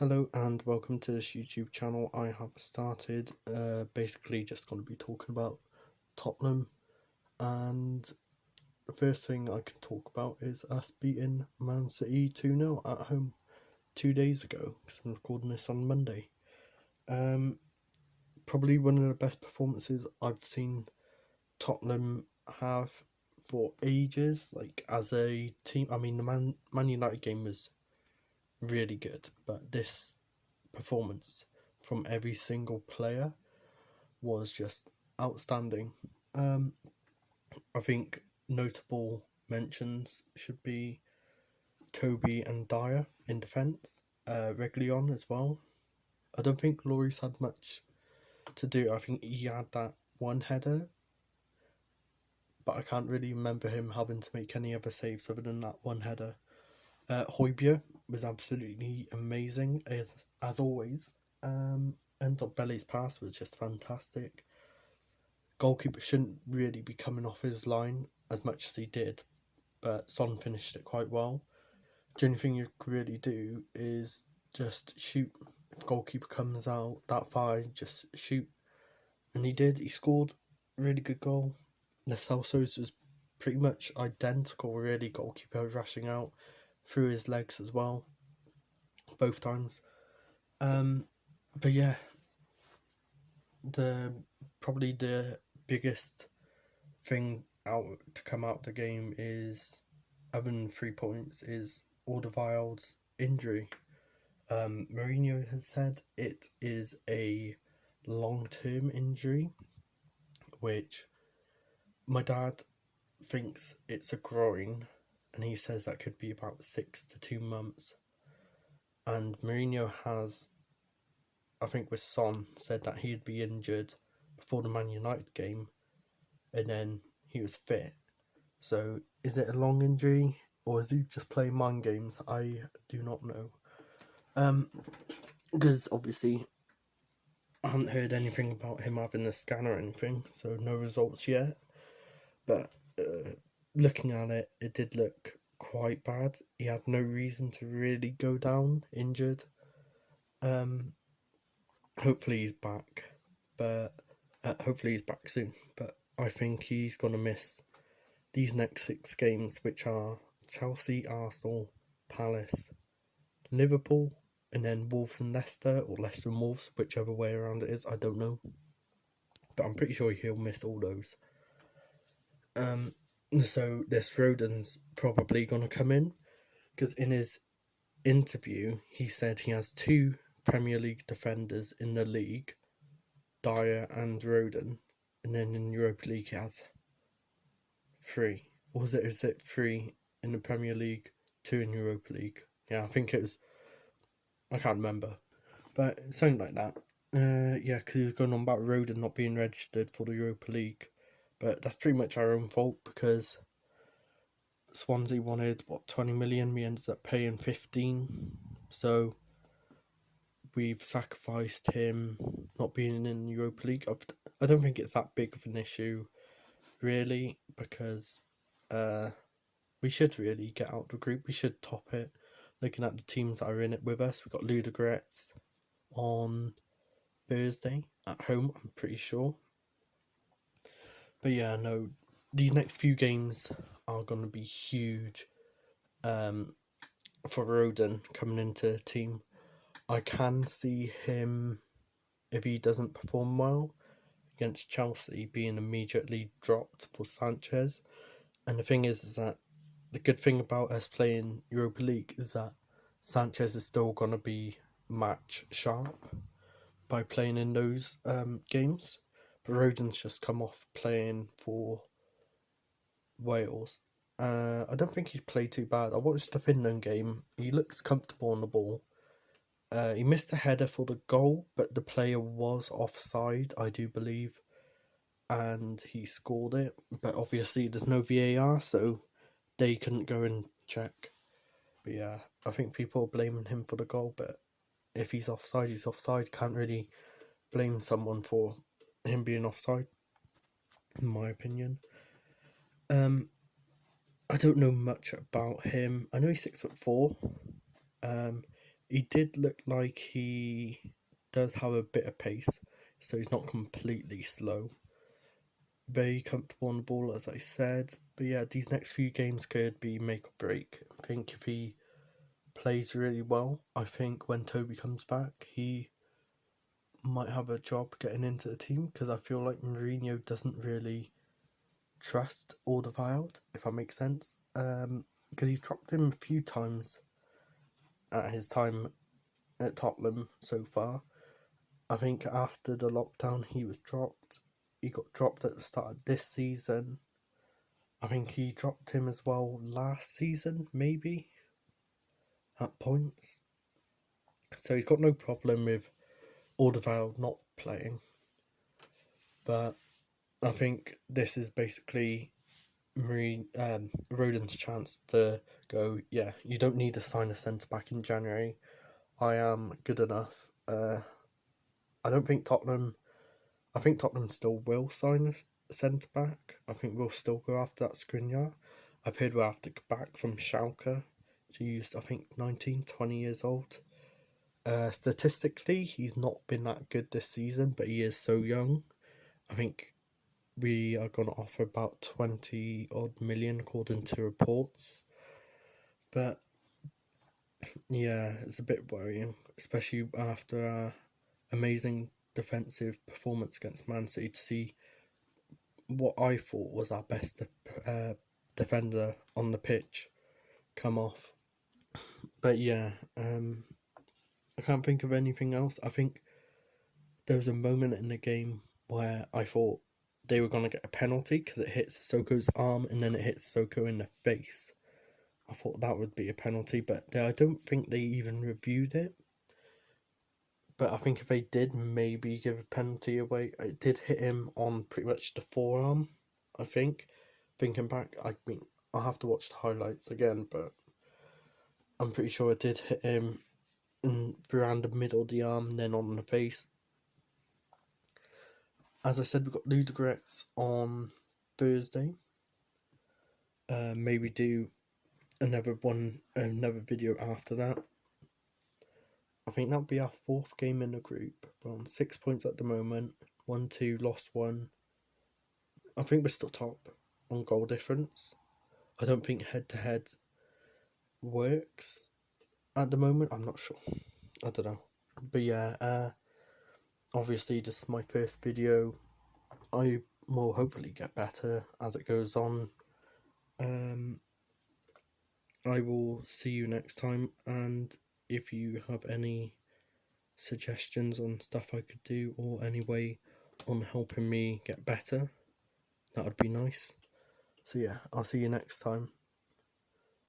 Hello and welcome to this YouTube channel. I have started basically just going to be talking about Tottenham, and the first thing I can talk about is us beating Man City 2-0 at home 2 days ago, because I'm recording this on Monday. Probably one of the best performances I've seen Tottenham have for ages, like as a team. I mean, the Man United game was really good, but this performance from every single player was just outstanding. I think notable mentions should be Toby and Dyer in defence, Reguilon as well. I don't think Lloris had much to do. I think he had that one header, but I can't really remember him having to make any other saves other than that one header. Højbjerg was absolutely amazing as always. And Belly's pass was just fantastic. Goalkeeper shouldn't really be coming off his line as much as he did, but Son finished it quite well. The only thing you could really do is just shoot. If goalkeeper comes out that far, just shoot. And he did. He scored a really good goal. Lo Celso's was pretty much identical, really. Goalkeeper rushing out through his legs as well, both times. But yeah, probably the biggest thing out to come out the game is, other than 3 points, is Alderweireld's injury. Mourinho has said it is a long-term injury, which my dad thinks it's a groin, and he says that could be about 6 to 2 months. And Mourinho has, I think with Son, said that he'd be injured before the Man United game, and then he was fit. So is it a long injury, or is he just playing mind games? I do not know. Because obviously I haven't heard anything about him having a scan or anything, so no results yet. But looking at it, it did look quite bad. He had no reason to really go down injured. Hopefully he's back, but hopefully he's back soon. But I think he's gonna miss these next 6 games, which are Chelsea, Arsenal, Palace, Liverpool, and then Wolves and Leicester, or Leicester and Wolves, whichever way around it is. I don't know, but I'm pretty sure he'll miss all those. So this Rodon's probably gonna come in, because in his interview he said he has 2 Premier League defenders in the league, Dyer and Rodon, and then in Europa League he has 3. Or is it 3 in the Premier League, 2 in Europa League? Yeah, I think it was. I can't remember, but something like that. Yeah, because he was going on about Rodon not being registered for the Europa League, but that's pretty much our own fault, because Swansea wanted 20 million. We ended up paying 15, so we've sacrificed him not being in the Europa League. I don't think it's that big of an issue, really, because we should really get out of the group. We should top it. Looking at the teams that are in it with us, we've got Ludogorets on Thursday at home, I'm pretty sure. But yeah, no, these next few games are going to be huge for Rodon coming into the team. I can see him, if he doesn't perform well against Chelsea, being immediately dropped for Sanchez. And the thing is that the good thing about us playing Europa League is that Sanchez is still going to be match sharp by playing in those games. But Rodon's just come off playing for Wales. I don't think he's played too bad. I watched the Finland game. He looks comfortable on the ball. He missed a header for the goal, but the player was offside, I do believe, and he scored it. But obviously there's no VAR, so they couldn't go and check. But yeah, I think people are blaming him for the goal, but if he's offside, he's offside. Can't really blame someone for him being offside, in my opinion. I don't know much about him. I know he's 6'4". He did look like he does have a bit of pace, so he's not completely slow. Very comfortable on the ball, as I said. But yeah, these next few games could be make or break. I think if he plays really well, I think when Toby comes back, he might have a job getting into the team, because I feel like Mourinho doesn't really trust Alderweireld, if that makes sense. Because he's dropped him a few times at his time at Tottenham so far. I think after the lockdown he was dropped. He got dropped at the start of this season. I think he dropped him as well last season, maybe, at points. So he's got no problem with Alderweireld not playing. But I think this is basically Rodon's chance to go, yeah, you don't need to sign a centre back in January. I am good enough. I don't think Tottenham. I think Tottenham still will sign a centre back. I think we'll still go after that Skriniar. I've heard we'll have to go back from Schalke. He's, I think, 19, 20 years old. Statistically, he's not been that good this season, but he is so young. I think we are going to offer about 20 odd million according to reports. But yeah, it's a bit worrying, especially after our amazing defensive performance against Man City, to see what I thought was our best defender on the pitch come off. But yeah, I can't think of anything else. I think there was a moment in the game where I thought they were going to get a penalty because it hits Sissoko's arm and then it hits Sissoko in the face. I thought that would be a penalty, but I don't think they even reviewed it. But I think if they did maybe give a penalty away, it did hit him on pretty much the forearm, I think. Thinking back, I mean, I'll have to watch the highlights again, but I'm pretty sure it did hit him around the middle of the arm, then on the face. As I said, we've got Ludogorets on Thursday. Maybe do another video after that. I think that'll be our fourth game in the group. We're on 6 points at the moment. 1-2, lost one. I think we're still top on goal difference. I don't think head-to-head works at the moment. I'm not sure. I don't know. But yeah, obviously this is my first video. I will hopefully get better as it goes on. I will see you next time, and if you have any suggestions on stuff I could do or any way on helping me get better, that would be nice. So yeah, I'll see you next time.